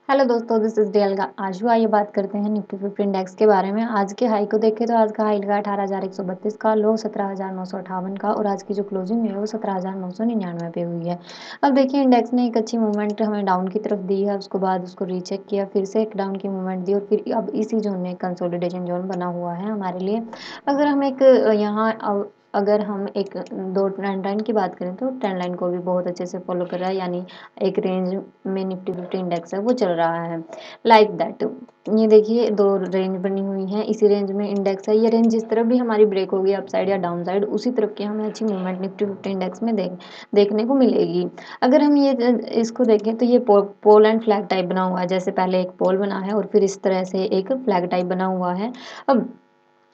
Hello दोस्तों, this is डेल्गा। आशु आइए बात करते हैं निफ्टी 50 इंडेक्स के बारे में। आज के हाई को देखें तो आज का हाई लगा 18,132 का, लो 17,958 का और आज की जो क्लोजिंग है वो 17,999 पे हुई है। अब देखिए इंडेक्स ने एक अच्छी मूवमेंट हमें डाउन की तरफ दी है, उसके बाद उसको रीचेक किया, फिर से एक डाउन की मूवमेंट दी और फिर अब इसी जोन में कंसोलिडेशन जोन बना हुआ है हमारे लिए। अगर हम एक यहाँ अगर हम एक दो ट्रेंड लाइन की बात करें तो ट्रेंड लाइन को भी बहुत अच्छे से फॉलो कर रहा है, यानी एक रेंज में निफ्टी 50 इंडेक्स है वो चल रहा है लाइक दैट। ये देखिए दो रेंज बनी हुई है, इसी रेंज में इंडेक्स है। ये रेंज जिस तरफ भी हमारी ब्रेक होगी अप साइड या डाउन साइड, उसी तरफ की हमें अच्छी मूवमेंट निफ्टी 50 इंडेक्स में देखने को मिलेगी। अगर हम ये इसको देखें तो ये पोल एंड फ्लैग टाइप बना हुआ है, जैसे पहले एक पोल बना है और फिर इस तरह से एक फ्लैग टाइप बना हुआ है। अब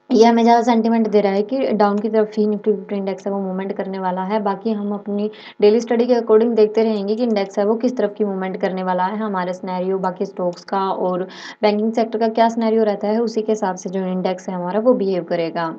ये हमें ज़्यादा सेंटीमेंट दे रहा है कि डाउन की तरफ ही निफ्टी 50 इंडेक्स है वो मूवमेंट करने वाला है। बाकी हम अपनी डेली स्टडी के अकॉर्डिंग देखते रहेंगे कि इंडेक्स है वो किस तरफ की मूवमेंट करने वाला है। हमारे सिनेरियो बाकी स्टॉक्स का और बैंकिंग सेक्टर का क्या सिनेरियो रहता है, उसी के हिसाब से जो इंडेक्स है हमारा वो बिहेव करेगा।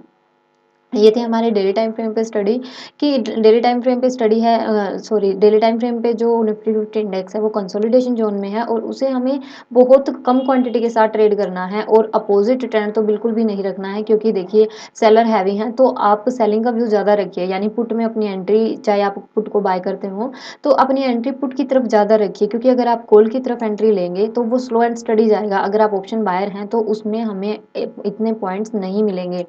ये थे हमारे डेली टाइम फ्रेम पे स्टडी कि डेली टाइम फ्रेम पे स्टडी है, सॉरी, डेली टाइम फ्रेम पे जो निफ्टी 50 इंडेक्स है वो कंसोलिडेशन जोन में है और उसे हमें बहुत कम क्वांटिटी के साथ ट्रेड करना है और अपोजिट ट्रेंड तो बिल्कुल भी नहीं रखना है, क्योंकि देखिए सेलर हैवी हैं तो आप सेलिंग का व्यू ज़्यादा रखिए, यानी पुट में अपनी एंट्री, चाहे आप पुट को बाय करते हो तो अपनी एंट्री पुट की तरफ ज़्यादा रखिए, क्योंकि अगर आप कॉल की तरफ एंट्री लेंगे तो वो स्लो एंड स्टडी जाएगा। अगर आप ऑप्शन बायर हैं तो उसमें हमें इतने पॉइंट्स नहीं मिलेंगे।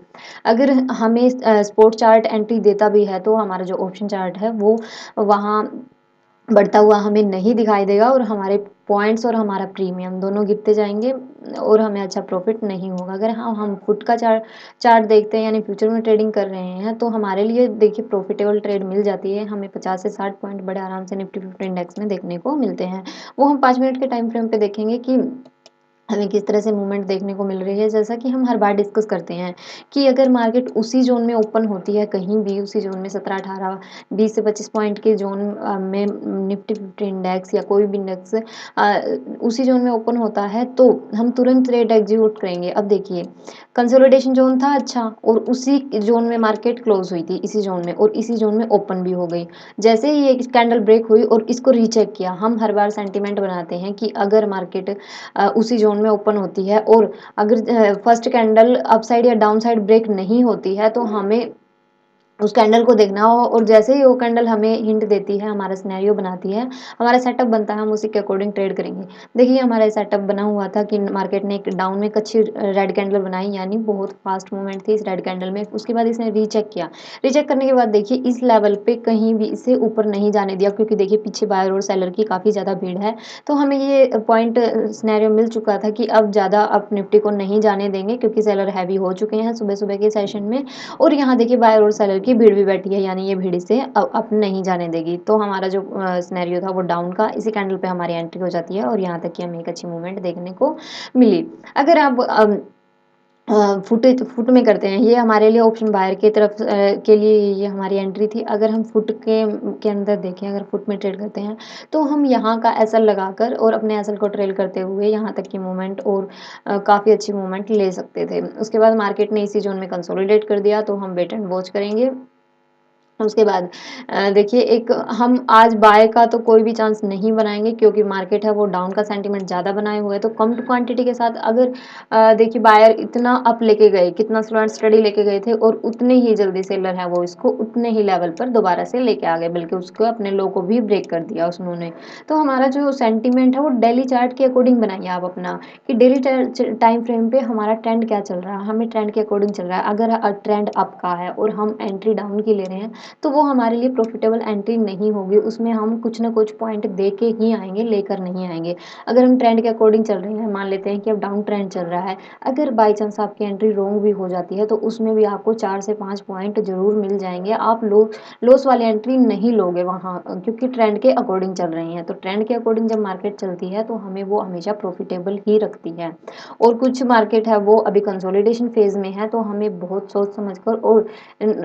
अगर हमें स्पॉट चार्ट एंट्री देता भी है तो हमारा जो ऑप्शन चार्ट है वो वहाँ बढ़ता हुआ हमें नहीं दिखाई देगा और हमारे पॉइंट्स और हमारा प्रीमियम दोनों गिरते जाएंगे और हमें अच्छा प्रॉफिट नहीं होगा। अगर हम फुट का चार्ट चार्ट देखते हैं, यानी फ्यूचर में ट्रेडिंग कर रहे हैं, तो हमारे लिए देखिए प्रॉफिटेबल ट्रेड मिल जाती है। हमें 50 से 60 पॉइंट बड़े आराम से निफ्टी 50 इंडेक्स में देखने को मिलते हैं। वो हम 5 मिनट के टाइम फ्रेम पे देखेंगे कि हमें किस तरह से मूवमेंट देखने को मिल रही है। जैसा कि हम हर बार डिस्कस करते हैं कि अगर मार्केट उसी जोन में ओपन होती है, कहीं भी उसी जोन में 17 18 20 से 25 पॉइंट के जोन में निफ्टी 50 इंडेक्स या कोई भी इंडेक्स उसी जोन में ओपन होता है तो हम तुरंत ट्रेड एग्जीक्यूट करेंगे। अब देखिए कंसोलिडेशन जोन था अच्छा, और उसी जोन में मार्केट क्लोज हुई थी, इसी जोन में, और इसी जोन में ओपन भी हो गई। जैसे ही ये कैंडल ब्रेक हुई और इसको रीचेक किया, हम हर बार सेंटीमेंट बनाते हैं कि अगर मार्केट उसी जोन में ओपन होती है और अगर फर्स्ट कैंडल अपसाइड या डाउन साइड ब्रेक नहीं होती है तो हमें उस कैंडल को देखना हो, और जैसे ही वो कैंडल हमें हिंट देती है, हमारा सिनेरियो बनाती है, हमारा सेटअप बनता है, हम उसी के अकॉर्डिंग ट्रेड करेंगे। देखिए हमारा सेटअप बना हुआ था कि मार्केट ने एक डाउन में एक अच्छी रेड कैंडल बनाई, यानी बहुत फास्ट मूवमेंट थी इस रेड कैंडल में। उसके बाद इसने रीचेक किया, रीचेक करने के बाद देखिए इस लेवल पे कहीं भी इसे ऊपर नहीं जाने दिया, क्योंकि देखिए पीछे बायर और सेलर की काफ़ी ज़्यादा भीड़ है। तो हमें ये पॉइंट सिनेरियो मिल चुका था कि अब ज़्यादा अब निफ्टी को नहीं जाने देंगे, क्योंकि सेलर हैवी हो चुके हैं सुबह सुबह के सेशन में, और यहाँ देखिए बायर और सेलर की भीड़ भी बैठी है, यानी ये भीड़ इसे अब नहीं जाने देगी। तो हमारा जो सिनेरियो था वो डाउन का, इसी कैंडल पे हमारी एंट्री हो जाती है और यहाँ तक कि हमें एक अच्छी मूवमेंट देखने को मिली। अगर आप फुट में करते हैं, ये हमारे लिए ऑप्शन बायर की तरफ के लिए ये हमारी एंट्री थी। अगर हम फुट के अंदर देखें, अगर फुट में ट्रेड करते हैं तो हम यहाँ का एसएल लगाकर और अपने एसएल को ट्रेल करते हुए यहाँ तक की मूवमेंट और काफ़ी अच्छी मूवमेंट ले सकते थे। उसके बाद मार्केट ने इसी जोन में कंसोलिडेट कर दिया, तो हम वेट एंड वॉच करेंगे। उसके बाद देखिए एक हम आज बाय का तो कोई भी चांस नहीं बनाएँगे, क्योंकि मार्केट है वो डाउन का सेंटीमेंट ज़्यादा बनाए हुए है, तो कम क्वांटिटी के साथ अगर देखिए बायर इतना अप लेके गए, कितना स्लो एंड स्टडी लेके गए थे, और उतने ही जल्दी सेलर है वो इसको उतने ही लेवल पर दोबारा से लेके आ गए, बल्कि उसको अपने लो को भी ब्रेक कर दिया उन्होंने। तो हमारा जो सेंटीमेंट है वो डेली चार्ट के अकॉर्डिंग बनाइए आप अपना, कि डेली टाइम फ्रेम पे हमारा ट्रेंड क्या चल रहा है, हमें ट्रेंड के अकॉर्डिंग चल रहा है। अगर ट्रेंड अप का है और हम एंट्री डाउन की ले रहे हैं तो वो हमारे लिए प्रॉफिटेबल एंट्री नहीं होगी, उसमें हम कुछ ना कुछ पॉइंट दे के ही आएँगे, लेकर नहीं आएँगे। अगर हम ट्रेंड के अकॉर्डिंग चल रहे हैं, मान लेते हैं कि अब डाउन ट्रेंड चल रहा है, अगर बाय चांस आपकी एंट्री रॉन्ग भी हो जाती है तो उसमें भी आपको 4 से 5 पॉइंट ज़रूर मिल जाएँगे। आप लॉस वाली एंट्री नहीं लोगे वहाँ, क्योंकि ट्रेंड के अकॉर्डिंग चल रही हैं। तो ट्रेंड के अकॉर्डिंग जब मार्केट चलती है तो हमें वो हमेशा प्रॉफिटेबल ही रखती है। और कुछ मार्केट है वो अभी कंसोलिडेशन फेज़ में है, तो हमें बहुत सोच समझ कर और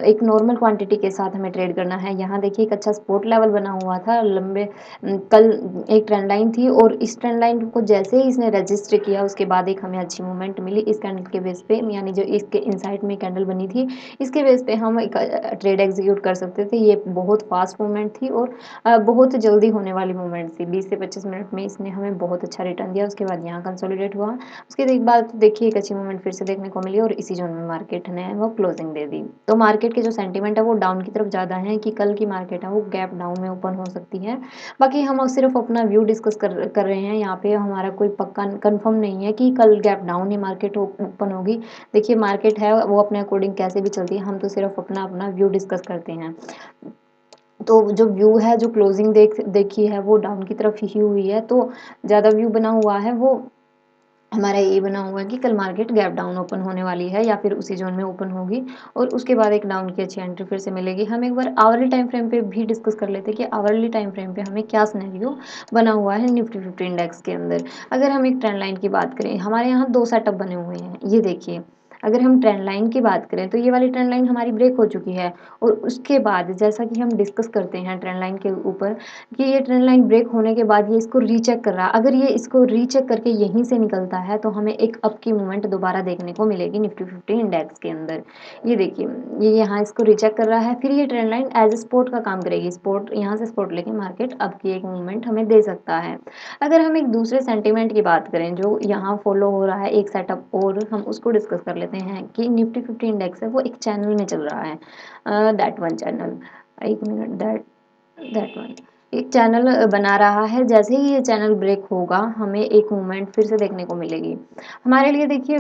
एक नॉर्मल क्वांटिटी के साथ साथ हमें ट्रेड करना है। यहाँ देखिए एक अच्छा सपोर्ट लेवल बना हुआ था लंबे कल एक ट्रेंड लाइन थी और इस ट्रेंड लाइन को जैसे ही इसने रजिस्टर किया उसके बाद एक हमें अच्छी मूवमेंट मिली इस कैंडल के बेस पे, यानी जो इसके इनसाइड में कैंडल बनी थी इसके बेस पे हम एक ट्रेड एग्जीक्यूट कर सकते थे। ये बहुत फास्ट मूवमेंट थी और बहुत जल्दी होने वाली मूवमेंट थी। 20 से 25 मिनट में इसने हमें बहुत अच्छा रिटर्न दिया। उसके बाद यहाँ कंसोलिडेट हुआ, उसके बाद देखिए एक अच्छी मूवमेंट फिर से देखने को मिली और इसी जोन में मार्केट ने वो क्लोजिंग दे दी। तो मार्केट के जो सेंटीमेंट है वो डाउन की तरफ ज़्यादा है कि कल की मार्केट है वो गैप डाउन में ओपन हो सकती है। बाकी हम सिर्फ अपना व्यू डिस्कस कर रहे हैं, यहाँ पे हमारा कोई पक्का कंफर्म नहीं है कि कल गैप डाउन ही मार्केट ओपन होगी। देखिए मार्केट है वो अपने अकॉर्डिंग कैसे भी चलती है, हम तो सिर्फ अपना अपना व्यू डिस्कस करते हैं। तो जो व्यू है जो क्लोजिंग देखी है वो डाउन की तरफ ही हुई है, तो ज़्यादा व्यू बना हुआ है वो हमारा ये बना हुआ है कि कल मार्केट गैप डाउन ओपन होने वाली है या फिर उसी जोन में ओपन होगी और उसके बाद एक डाउन की अच्छी एंट्री फिर से मिलेगी। हम एक बार आवरली टाइम फ्रेम पे भी डिस्कस कर लेते हैं कि आवरली टाइम फ्रेम पे हमें क्या सिनेरियो बना हुआ है निफ्टी 50 इंडेक्स के अंदर। अगर हम एक ट्रेंड लाइन की बात करें, हमारे यहाँ 2 सेटअप बने हुए हैं, ये देखिए। अगर हम ट्रेंड लाइन की बात करें तो ये वाली ट्रेंड लाइन हमारी ब्रेक हो चुकी है और उसके बाद जैसा कि हम डिस्कस करते हैं ट्रेंड लाइन के ऊपर कि ये ट्रेंड लाइन ब्रेक होने के बाद ये इसको रीचेक कर रहा है। अगर ये इसको रीचेक करके यहीं से निकलता है तो हमें एक अप की मूवमेंट दोबारा देखने को मिलेगी निफ्टी 50 इंडेक्स के अंदर। ये देखिए ये यहाँ इसको रीचेक कर रहा है, फिर ये trend line as a support का काम करेगी। सपोर्ट यहाँ से सपोर्ट लेके मार्केट अप की एक मूवमेंट हमें दे सकता है। अगर हम एक दूसरे सेंटीमेंट की बात करें जो यहाँ फॉलो हो रहा है एक सेटअप और हम उसको डिस्कस कर लेते हैं कि निफ्टी 50 इंडेक्स है वो एक चैनल में चल रहा है। दैट वन चैनल, एक मिनट, दैट वन एक चैनल बना रहा है। जैसे ही ये चैनल ब्रेक होगा हमें एक मूवमेंट फिर से देखने को मिलेगी। हमारे लिए देखिए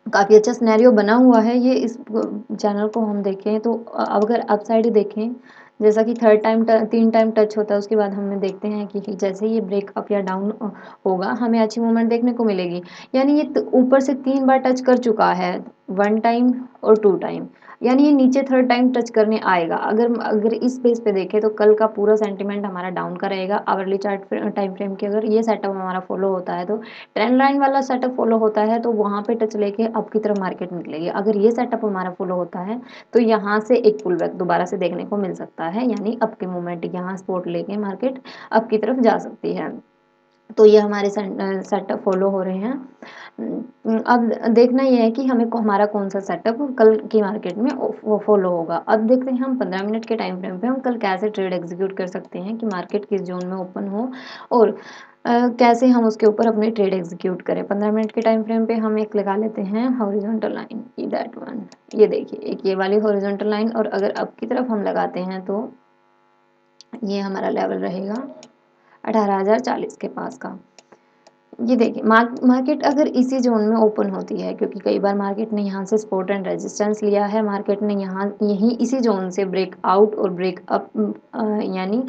काफ़ी अच्छा सिनेरियो बना हुआ है ये। इस चैनल को हम देखें तो अगर अप साइड देखें, जैसा कि थर्ड टाइम 3 टाइम टच होता है उसके बाद हमें देखते हैं कि जैसे ये ब्रेक अप या डाउन होगा हमें अच्छी मूवमेंट देखने को मिलेगी। यानी ये ऊपर से 3 बार टच कर चुका है, 1 टाइम और 2 टाइम, यानी ये नीचे थर्ड टाइम टच करने आएगा। अगर अगर इस बेस पे देखें तो कल का पूरा सेंटीमेंट हमारा डाउन का रहेगा। आवरली चार्ट टाइम फ्रेम के अगर ये सेटअप हमारा फॉलो होता है तो ट्रेंड लाइन वाला सेटअप फॉलो होता है तो वहाँ पे टच लेके अप की तरफ मार्केट निकलेगी। अगर ये सेटअप हमारा फॉलो होता है तो यहाँ से एक पुल बैक दोबारा से देखने को मिल सकता है, यानी अप के मूवमेंट यहाँ सपोर्ट लेके मार्केट अप की तरफ जा सकती है। तो ये हमारे सेटअप फॉलो हो रहे हैं। अब देखना ये है कि हमें हमारा कौन सा सेटअप कल की मार्केट में वो फॉलो होगा। अब देखते हैं हम 15 मिनट के टाइम फ्रेम पे हम कल कैसे ट्रेड एग्जीक्यूट कर सकते हैं कि मार्केट किस जोन में ओपन हो और कैसे हम उसके ऊपर अपने ट्रेड एग्जीक्यूट करें। 15 मिनट के टाइम फ्रेम पे हम एक लगा लेते हैं हॉरिजॉन्टल लाइन, दैट वन। ये देखिए एक ये वाली हॉरिजॉन्टल लाइन, और अगर अप की तरफ हम लगाते हैं तो ये हमारा लेवल रहेगा 18,040 के पास का। ये देखिए मार्केट अगर इसी जोन में ओपन होती है, क्योंकि कई बार मार्केट ने यहाँ से सपोर्ट एंड रेजिस्टेंस लिया है, मार्केट ने यहाँ यहीं इसी जोन से ब्रेक आउट और ब्रेक अप यानी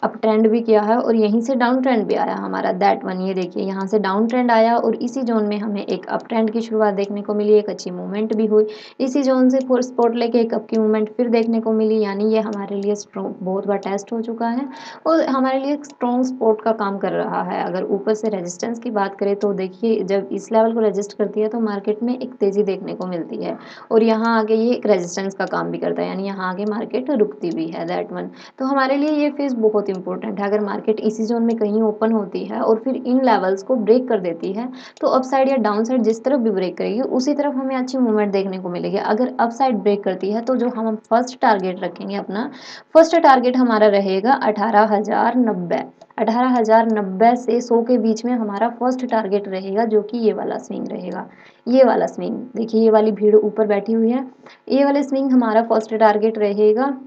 अप ट्रेंड भी किया है और यहीं से डाउन ट्रेंड भी आया हमारा, दैट वन। ये देखिए यहाँ से डाउन ट्रेंड आया और इसी जोन में हमें एक अप ट्रेंड की शुरुआत देखने को मिली, एक अच्छी मूवमेंट भी हुई। इसी जोन से सपोर्ट लेके एक अप की मूवमेंट फिर देखने को मिली, यानी ये हमारे लिए स्ट्रॉन्ग बहुत बार टेस्ट हो चुका है और हमारे लिए एक स्ट्रॉन्ग सपोर्ट का काम कर रहा है। अगर ऊपर से रेजिस्टेंस की बात करें तो देखिए जब इस लेवल को रेजिस्ट करती है तो मार्केट में एक तेज़ी देखने को मिलती है और यहाँ आगे ये एक रेजिस्टेंस का काम भी करता है, यानी यहाँ आगे मार्केट रुकती भी है, दैट वन। तो हमारे लिए ये फेज बहुत इंपॉर्टेंट है। अगर मार्केट इसी जोन में कहीं ओपन होती है और फिर इन लेवल्स को ब्रेक कर देती है तो अप साइड या डाउन साइड जिस तरफ भी ब्रेक करेगी उसी तरफ हमें अच्छी मूवमेंट देखने को मिलेगी। अगर अप साइड ब्रेक करती है तो जो हम फर्स्ट टारगेट रखेंगे अपना, फर्स्ट टारगेट हमारा रहेगा 18,090। 18,090 से 100 के बीच में हमारा फर्स्ट टारगेट रहेगा, जो कि ये वाला स्विंग रहेगा। ये वाला स्विंग देखिए, ये वाली भीड़ ऊपर बैठी हुई है, ये वाला स्विंग हमारा फर्स्ट टारगेट रहेगा।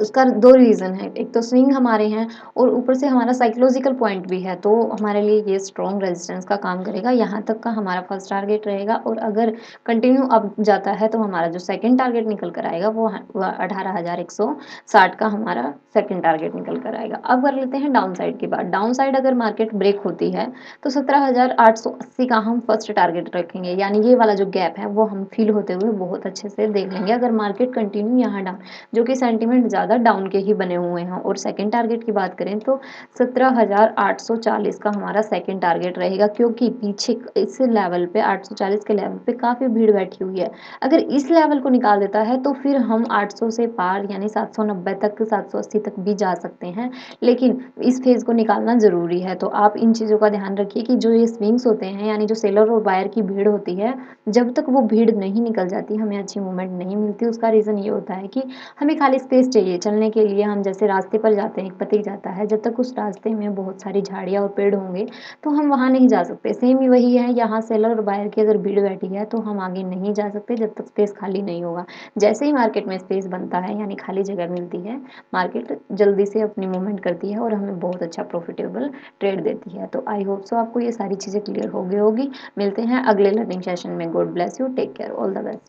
उसका 2 रीज़न है, एक तो स्विंग हमारे हैं और ऊपर से हमारा साइकोलॉजिकल पॉइंट भी है, तो हमारे लिए ये स्ट्रॉन्ग रेजिस्टेंस का काम करेगा। यहाँ तक का हमारा फर्स्ट टारगेट रहेगा और अगर कंटिन्यू अप जाता है तो हमारा जो सेकंड टारगेट निकल कर आएगा वो 18,160 का हमारा सेकंड टारगेट निकल कर आएगा। अब कर लेते हैं डाउन साइड की बात। डाउन साइड अगर मार्केट ब्रेक होती है तो 17,880 का हम फर्स्ट टारगेट रखेंगे, यानी ये वाला जो गैप है वो हम फील होते हुए बहुत अच्छे से देख लेंगे अगर मार्केट कंटिन्यू यहाँ डाउन, जो कि सेंटीमेंट % ज़्यादा डाउन के ही बने हुए हैं और सेकंड टारगेट की बात करें तो 17,840 का हमारा सेकंड टारगेट रहेगा क्योंकि पीछे इस लेवल पे 840 के लेवल पे काफ़ी भीड़ बैठी हुई है। अगर इस लेवल को निकाल देता है तो फिर हम 800 से पार यानी 790 तक 780 तक भी जा सकते हैं। लेकिन इस फेज़ को निकालना ज़रूरी है। तो आप इन चीज़ों का ध्यान रखिए कि जो ये स्विंग्स होते हैं यानी जो सेलर और बायर की भीड़ होती है, जब तक वो भीड़ नहीं निकल जाती हमें अच्छी मूवमेंट नहीं मिलती। उसका रीज़न ये होता है कि हमें खाली स्पेस चाहिए चलने के लिए। हम जैसे रास्ते पर जाते हैं, एक पथिक जाता है, जब तक उस रास्ते में बहुत सारी झाड़ियाँ और पेड़ होंगे, तो हम वहाँ नहीं जा सकते। सेम ही वही है यहाँ सेलर और बायर की अगर भीड़ बैठी है, तो हम आगे नहीं जा सकते जब तक स्पेस खाली नहीं होगा। जैसे ही मार्केट में स्पेस बनता है यानी खाली जगह मिलती है, मार्केट जल्दी से अपनी मूवमेंट करती है और हमें बहुत अच्छा प्रॉफिटेबल ट्रेड देती है। तो आई होप सो आपको ये सारी चीज़ें क्लियर हो गई होगी। मिलते हैं अगले लर्निंग सेशन में। God bless you, take care, all the best.